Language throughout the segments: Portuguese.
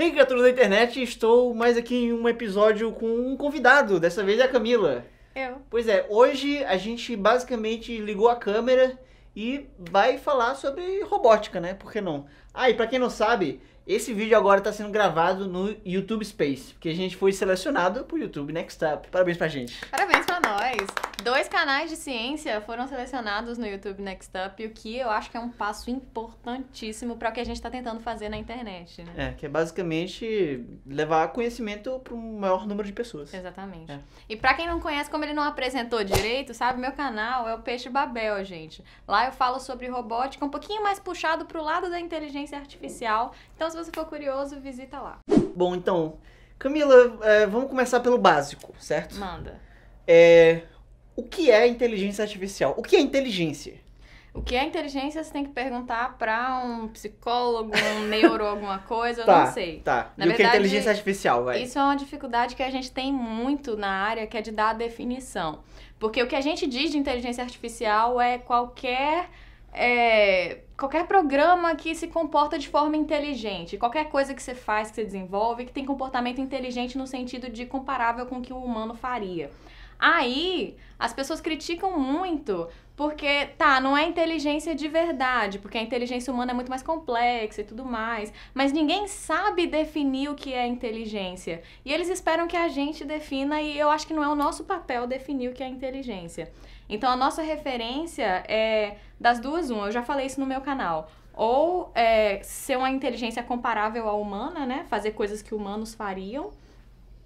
Hey, criaturas da internet, estou mais aqui em um episódio com um convidado, dessa vez é a Camila. Eu. Pois é, hoje a gente basicamente ligou a câmera e vai falar sobre robótica, né? Por que não? Ah, e pra quem não sabe, esse vídeo agora tá sendo gravado no YouTube Space, porque a gente foi selecionado pro YouTube Next Up. Parabéns pra gente. Parabéns pra nós! 2 canais de ciência foram selecionados no YouTube Next Up, o que eu acho que é um passo importantíssimo para o que a gente tá tentando fazer na internet, né? É, que é basicamente levar conhecimento para um maior número de pessoas. Exatamente. É. E pra quem não conhece, como ele não apresentou direito, sabe, meu canal é o Peixe Babel, gente. Lá eu falo sobre robótica, um pouquinho mais puxado pro lado da inteligência artificial. Então, se você for curioso, visita lá. Bom, então, Camila, vamos começar pelo básico, certo? Manda. O que é inteligência artificial? O que é inteligência? O que é inteligência, você tem que perguntar pra um psicólogo, um neuro, alguma coisa, eu Tá, não sei. tá. Na E o que é verdade, inteligência artificial, vai? Isso é uma dificuldade que a gente tem muito na área, que é de dar a definição. Porque o que a gente diz de inteligência artificial é qualquer programa que se comporta de forma inteligente. Qualquer coisa que você faz, que você desenvolve, que tem comportamento inteligente no sentido de comparável com o que o humano faria. Aí, as pessoas criticam muito porque, não é inteligência de verdade, porque a inteligência humana é muito mais complexa e tudo mais, mas ninguém sabe definir o que é inteligência. E eles esperam que a gente defina, e eu acho que não é o nosso papel definir o que é inteligência. Então, a nossa referência é das duas, uma. Eu já falei isso no meu canal. Ou ser uma inteligência comparável à humana, né? Fazer coisas que humanos fariam.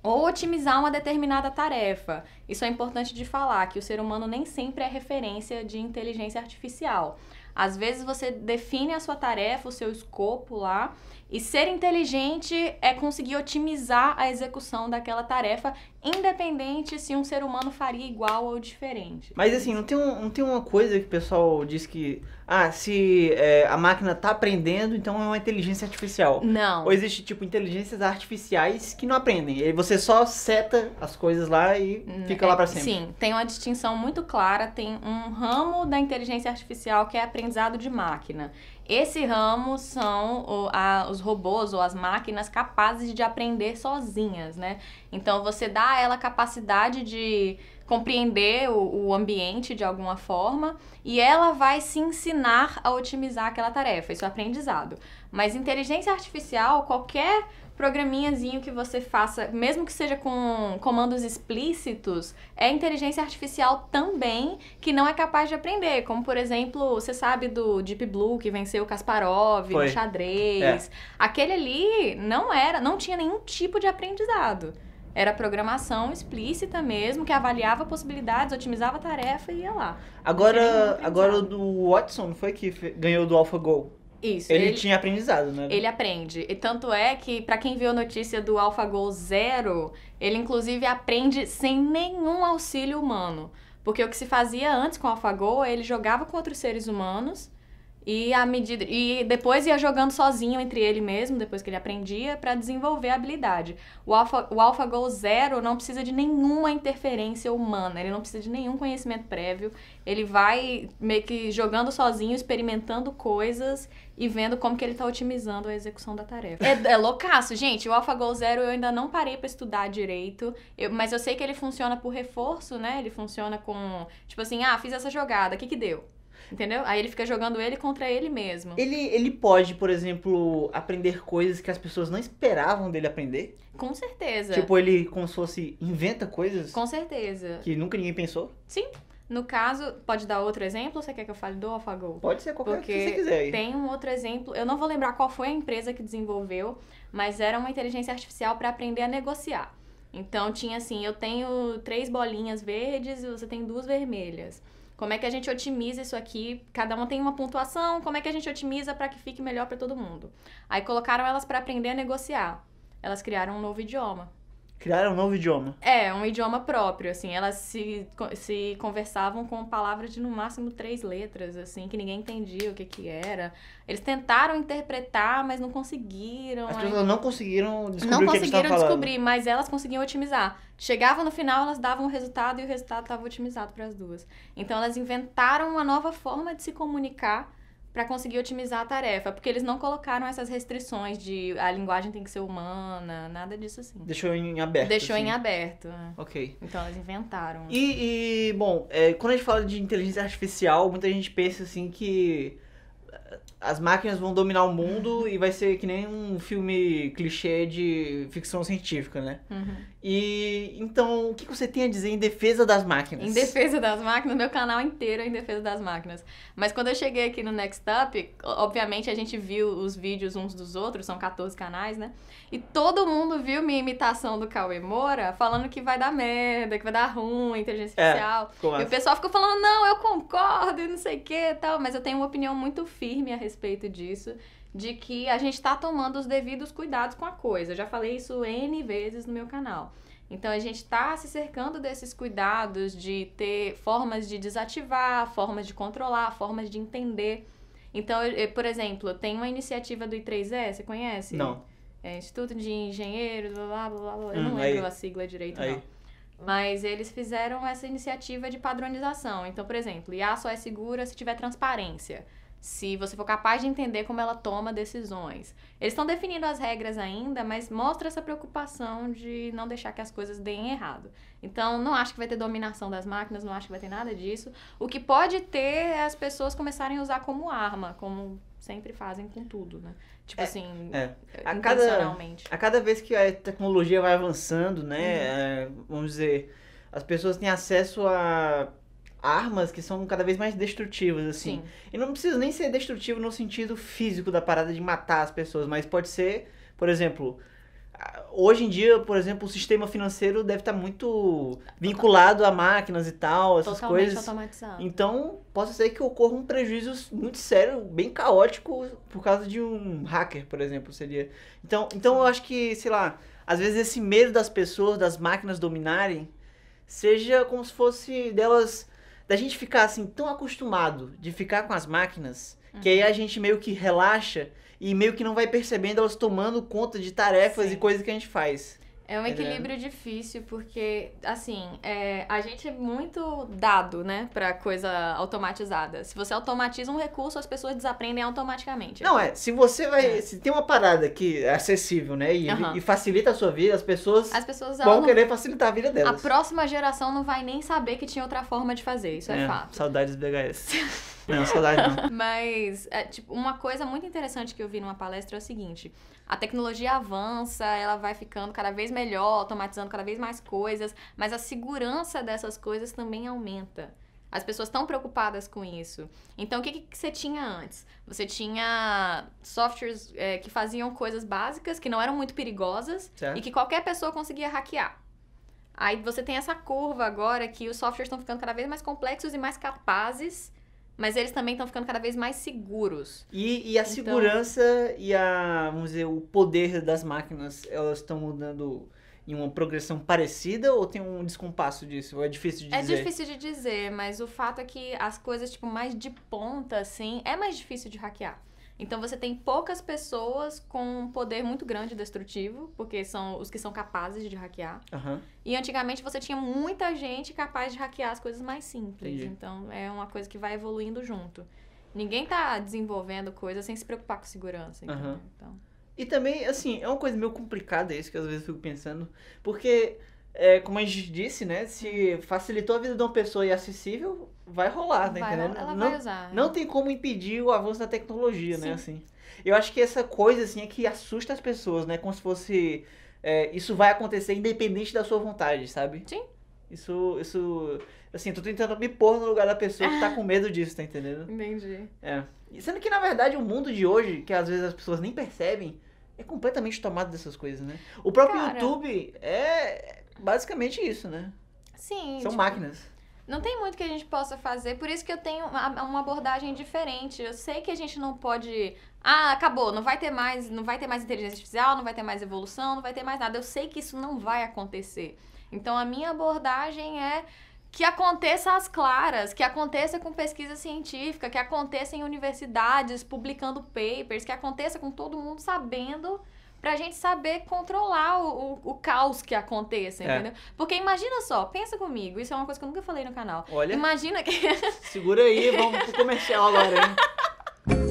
Ou otimizar uma determinada tarefa. Isso é importante de falar, que o ser humano nem sempre é referência de inteligência artificial. Às vezes você define a sua tarefa, o seu escopo lá, e ser inteligente é conseguir otimizar a execução daquela tarefa, independente se um ser humano faria igual ou diferente. Mas assim, não tem uma coisa que o pessoal diz que... se a máquina tá aprendendo, então é uma inteligência artificial. Não. Ou existe, tipo, inteligências artificiais que não aprendem. E aí você só seta as coisas lá e fica lá pra sempre. Sim, tem uma distinção muito clara. Tem um ramo da inteligência artificial que é aprendizado de máquina. Esse ramo são os robôs ou as máquinas capazes de aprender sozinhas, né? Então, você dá a ela a capacidade de compreender o ambiente de alguma forma e ela vai se ensinar a otimizar aquela tarefa. Isso é aprendizado. Mas inteligência artificial, qualquer programinhazinho que você faça, mesmo que seja com comandos explícitos, é inteligência artificial também que não é capaz de aprender. Como, por exemplo, você sabe do Deep Blue, que venceu o Kasparov no xadrez. Aquele ali não tinha nenhum tipo de aprendizado. Era programação explícita mesmo, que avaliava possibilidades, otimizava a tarefa e ia lá. Agora o do Watson foi que ganhou do AlphaGo. Isso. Ele tinha aprendizado, né? Ele aprende. E tanto é que, pra quem viu a notícia do AlphaGo Zero, ele inclusive aprende sem nenhum auxílio humano. Porque o que se fazia antes com o AlphaGo, ele jogava com outros seres humanos e depois ia jogando sozinho entre ele mesmo, depois que ele aprendia, para desenvolver a habilidade. O AlphaGo Zero não precisa de nenhuma interferência humana, ele não precisa de nenhum conhecimento prévio, ele vai meio que jogando sozinho, experimentando coisas e vendo como que ele tá otimizando a execução da tarefa. É loucaço, gente. O AlphaGo Zero eu ainda não parei pra estudar direito, mas eu sei que ele funciona por reforço, né? Ele funciona com, tipo assim, fiz essa jogada, o que deu? Entendeu? Aí ele fica jogando ele contra ele mesmo. Ele pode, por exemplo, aprender coisas que as pessoas não esperavam dele aprender? Com certeza. Tipo, ele como se fosse inventa coisas? Com certeza. Que nunca ninguém pensou? Sim. No caso, pode dar outro exemplo ou você quer que eu fale do AlphaGo? Pode ser qualquer Porque que você quiser aí. Tem um outro exemplo, eu não vou lembrar qual foi a empresa que desenvolveu, mas era uma inteligência artificial para aprender a negociar. Então tinha assim, eu tenho 3 bolinhas verdes e você tem 2 vermelhas. Como é que a gente otimiza isso aqui? Cada uma tem uma pontuação, como é que a gente otimiza para que fique melhor para todo mundo? Aí colocaram elas para aprender a negociar. Elas criaram um novo idioma. Criaram um novo idioma. Um idioma próprio, assim. Elas se conversavam com palavras de no máximo 3 letras, assim, que ninguém entendia o que era. Eles tentaram interpretar, mas não conseguiram. As pessoas não conseguiram descobrir Não o que eles estavam conseguiram falando. descobrir, mas elas conseguiam otimizar. Chegava no final, elas davam o resultado e o resultado estava otimizado para as duas. Então, elas inventaram uma nova forma de se comunicar para conseguir otimizar a tarefa, porque eles não colocaram essas restrições de a linguagem tem que ser humana, nada disso assim. Deixou em aberto. Deixou assim. em aberto. Né? Ok. Então eles inventaram. Bom, quando a gente fala de inteligência artificial, muita gente pensa assim que as máquinas vão dominar o mundo e vai ser que nem um filme clichê de ficção científica, né? Uhum. E então, o que você tem a dizer em defesa das máquinas? Em defesa das máquinas, meu canal inteiro é em defesa das máquinas. Mas quando eu cheguei aqui no Next Up, obviamente a gente viu os vídeos uns dos outros, são 14 canais, né? E todo mundo viu minha imitação do Cauê Moura, falando que vai dar merda, que vai dar ruim, inteligência artificial. E o pessoal ficou falando, não, eu concordo e não sei o que e tal. Mas eu tenho uma opinião muito firme a respeito disso, de que a gente tá tomando os devidos cuidados com a coisa. Eu já falei isso N vezes no meu canal. Então, a gente tá se cercando desses cuidados de ter formas de desativar, formas de controlar, formas de entender. Então, por exemplo, tem uma iniciativa do I3E, você conhece? Não. Instituto de Engenheiros, blá, blá, blá, blá. Eu não lembro a sigla direito, não. Mas eles fizeram essa iniciativa de padronização. Então, por exemplo, IA só é segura se tiver transparência. Se você for capaz de entender como ela toma decisões. Eles estão definindo as regras ainda, mas mostra essa preocupação de não deixar que as coisas deem errado. Então, não acho que vai ter dominação das máquinas, não acho que vai ter nada disso. O que pode ter é as pessoas começarem a usar como arma, como sempre fazem com tudo, né? Tipo assim, intencionalmente. A cada vez que a tecnologia vai avançando, né, vamos dizer, as pessoas têm acesso a armas que são cada vez mais destrutivas, assim. Sim. E não precisa nem ser destrutivo no sentido físico da parada de matar as pessoas, mas pode ser, por exemplo, hoje em dia, por exemplo, o sistema financeiro deve estar muito vinculado a máquinas e tal, essas totalmente coisas. Automatizado. Então, possa ser que ocorra um prejuízo muito sério, bem caótico, por causa de um hacker, por exemplo, seria. Então eu acho que, sei lá, às vezes esse medo das pessoas, das máquinas dominarem, seja como se fosse da gente ficar assim tão acostumado de ficar com as máquinas, que aí a gente meio que relaxa e meio que não vai percebendo elas tomando conta de tarefas e coisas que a gente faz. É um equilíbrio difícil, porque, assim, a gente é muito dado, né, pra coisa automatizada. Se você automatiza um recurso, as pessoas desaprendem automaticamente. Não, se você vai... Se tem uma parada que é acessível, né, e facilita a sua vida, as pessoas vão querer facilitar a vida delas. A próxima geração não vai nem saber que tinha outra forma de fazer, isso é fato. Saudades BHS. Não, saudade não. Mas, tipo, uma coisa muito interessante que eu vi numa palestra é o seguinte: a tecnologia avança, ela vai ficando cada vez melhor, automatizando cada vez mais coisas, mas a segurança dessas coisas também aumenta. As pessoas estão preocupadas com isso. Então, o que você tinha antes? Você tinha softwares que faziam coisas básicas, que não eram muito perigosas, e que qualquer pessoa conseguia hackear. Aí você tem essa curva agora que os softwares estão ficando cada vez mais complexos e mais capazes, mas eles também estão ficando cada vez mais seguros. E a segurança e vamos dizer, o poder das máquinas, elas estão mudando em uma progressão parecida ou tem um descompasso disso? Ou é difícil de dizer? É difícil de dizer, mas o fato é que as coisas tipo mais de ponta, assim, é mais difícil de hackear. Então você tem poucas pessoas com um poder muito grande destrutivo, porque são os que são capazes de hackear. E antigamente você tinha muita gente capaz de hackear as coisas mais simples. Entendi. Então é uma coisa que vai evoluindo junto. Ninguém tá desenvolvendo coisas sem se preocupar com segurança. Então... E também, assim, é uma coisa meio complicada isso que às vezes eu fico pensando, porque, como a gente disse, né, se facilitou a vida de uma pessoa e é acessível, vai rolar, né? Ela vai usar. Não tem como impedir o avanço da tecnologia, né, assim. Eu acho que essa coisa, assim, é que assusta as pessoas, né, como se fosse, isso vai acontecer independente da sua vontade, sabe? Sim. Isso, assim, tô tentando me pôr no lugar da pessoa que tá com medo disso, tá entendendo? Entendi. E sendo que, na verdade, o mundo de hoje, que às vezes as pessoas nem percebem, é completamente tomado dessas coisas, né? O próprio YouTube é basicamente isso, né? Sim. São máquinas. Não tem muito que a gente possa fazer, por isso que eu tenho uma abordagem diferente. Eu sei que a gente não pode... acabou, não vai ter mais inteligência artificial, não vai ter mais evolução, não vai ter mais nada. Eu sei que isso não vai acontecer. Então, a minha abordagem é que aconteça às claras, que aconteça com pesquisa científica, que aconteça em universidades, publicando papers, que aconteça com todo mundo sabendo, pra gente saber controlar o caos que aconteça, entendeu? Porque imagina só, pensa comigo, isso é uma coisa que eu nunca falei no canal. Olha, imagina que... Segura aí, vamos pro comercial agora, hein?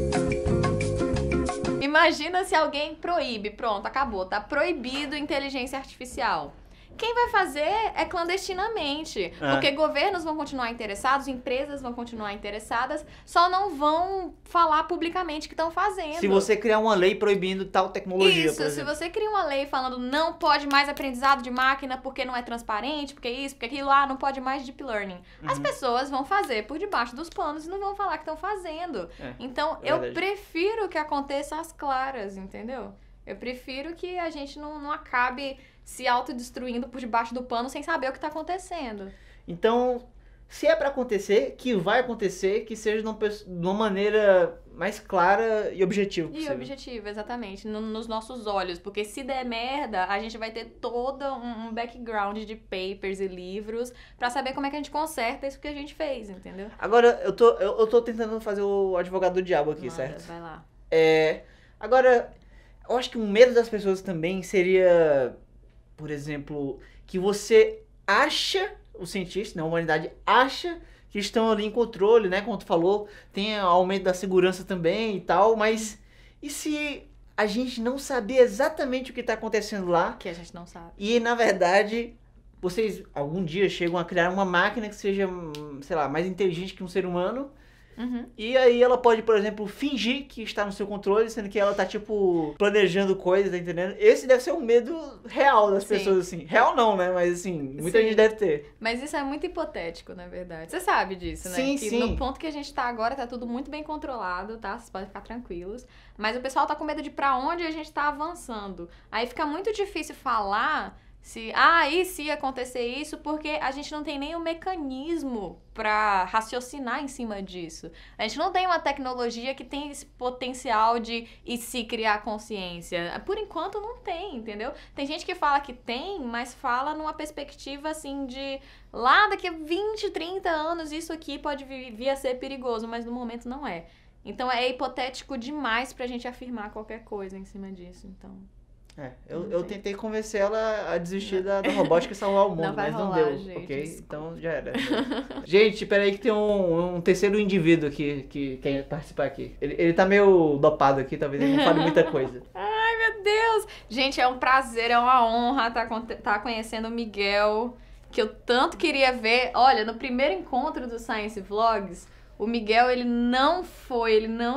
Imagina se alguém proíbe, pronto, acabou, tá proibido inteligência artificial. Quem vai fazer é clandestinamente, porque governos vão continuar interessados, empresas vão continuar interessadas, só não vão falar publicamente que estão fazendo. Se você criar uma lei proibindo tal tecnologia, isso, por exemplo. se você cria uma lei falando não pode mais aprendizado de máquina porque não é transparente, porque isso, porque aquilo lá, não pode mais deep learning. As pessoas vão fazer por debaixo dos panos e não vão falar que estão fazendo. Então, eu prefiro que aconteça às claras, entendeu? Eu prefiro que a gente não acabe se autodestruindo por debaixo do pano sem saber o que tá acontecendo. Então, se é pra acontecer, que vai acontecer, que seja de uma maneira mais clara e objetiva possível. E objetiva, exatamente, nos nossos olhos. Porque se der merda, a gente vai ter todo um background de papers e livros pra saber como é que a gente conserta isso que a gente fez, entendeu? Agora, eu tô tentando fazer o advogado do diabo aqui, certo? Vai lá. Agora, eu acho que um medo das pessoas também seria, por exemplo, que você acha, os cientistas, né, a humanidade acha que estão ali em controle, né, como tu falou, tem aumento da segurança também e tal, mas e se a gente não saber exatamente o que está acontecendo lá? Que a gente não sabe. E, na verdade, vocês algum dia chegam a criar uma máquina que seja, sei lá, mais inteligente que um ser humano. E aí ela pode, por exemplo, fingir que está no seu controle, sendo que ela tá, tipo, planejando coisas, tá entendendo? Esse deve ser um medo real das pessoas, assim. Real não, né? Mas, assim, muita gente deve ter. Mas isso é muito hipotético, na verdade. Você sabe disso, né? Sim, que sim. no ponto que a gente tá agora, tá tudo muito bem controlado, tá? Vocês podem ficar tranquilos. Mas o pessoal tá com medo de pra onde a gente tá avançando. Aí fica muito difícil falar e se acontecer isso, porque a gente não tem nem o mecanismo pra raciocinar em cima disso. A gente não tem uma tecnologia que tem esse potencial de e se criar consciência. Por enquanto não tem, entendeu? Tem gente que fala que tem, mas fala numa perspectiva assim de lá daqui a 20, 30 anos isso aqui pode vir a ser perigoso, mas no momento não é. Então é hipotético demais pra gente afirmar qualquer coisa em cima disso, então... Eu tentei convencer ela a desistir da robótica e salvar o mundo, não vai mas não rolar, deu, gente, ok? desculpa. Então já era. Gente, peraí que tem um terceiro indivíduo aqui que quer participar aqui. Ele tá meio dopado aqui, talvez ele não fale muita coisa. Ai, meu Deus! Gente, é um prazer, é uma honra tá conhecendo o Miguel, que eu tanto queria ver. Olha, no primeiro encontro do Science Vlogs, o Miguel, ele não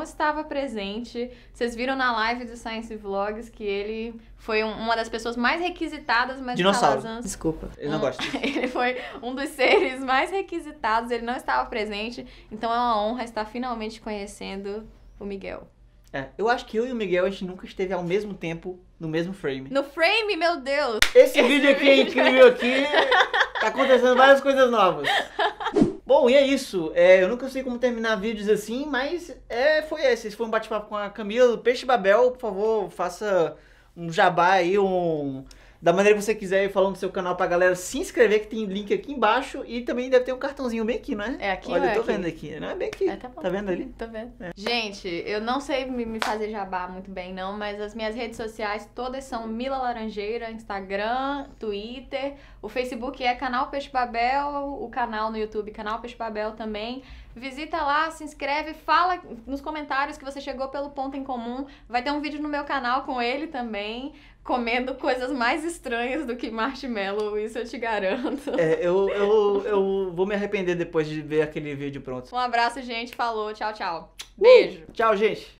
estava presente. Vocês viram na live do Science Vlogs que ele foi uma das pessoas mais requisitadas, mas Dinossauro. Desculpa. Ele não gosta disso. Ele foi um dos seres mais requisitados, ele não estava presente. Então é uma honra estar finalmente conhecendo o Miguel. Eu acho que eu e o Miguel, a gente nunca esteve ao mesmo tempo no mesmo frame. No frame, meu Deus! Esse vídeo aqui é incrível aqui. Tá acontecendo várias coisas novas. Bom, e é isso. Eu nunca sei como terminar vídeos assim, mas foi esse. Esse foi um bate-papo com a Camila do Peixe Babel. Por favor, faça um jabá aí, da maneira que você quiser, falando do seu canal pra galera se inscrever, que tem link aqui embaixo. E também deve ter um cartãozinho bem aqui, não é? É aqui. Olha, ou é eu tô aqui? vendo aqui. Não é bem aqui. Tá bom. Tá vendo ali? Tô vendo. Gente, eu não sei me fazer jabá muito bem, não, mas as minhas redes sociais todas são Mila Laranjeira, Instagram, Twitter, o Facebook é Canal Peixe Babel, o canal no YouTube, Canal Peixe Babel também. Visita lá, se inscreve, fala nos comentários que você chegou pelo ponto em comum. Vai ter um vídeo no meu canal com ele também, comendo coisas mais estranhas do que marshmallow, isso eu te garanto. Eu vou me arrepender depois de ver aquele vídeo pronto. Um abraço, gente. Falou. Tchau, tchau. Beijo. Tchau, gente.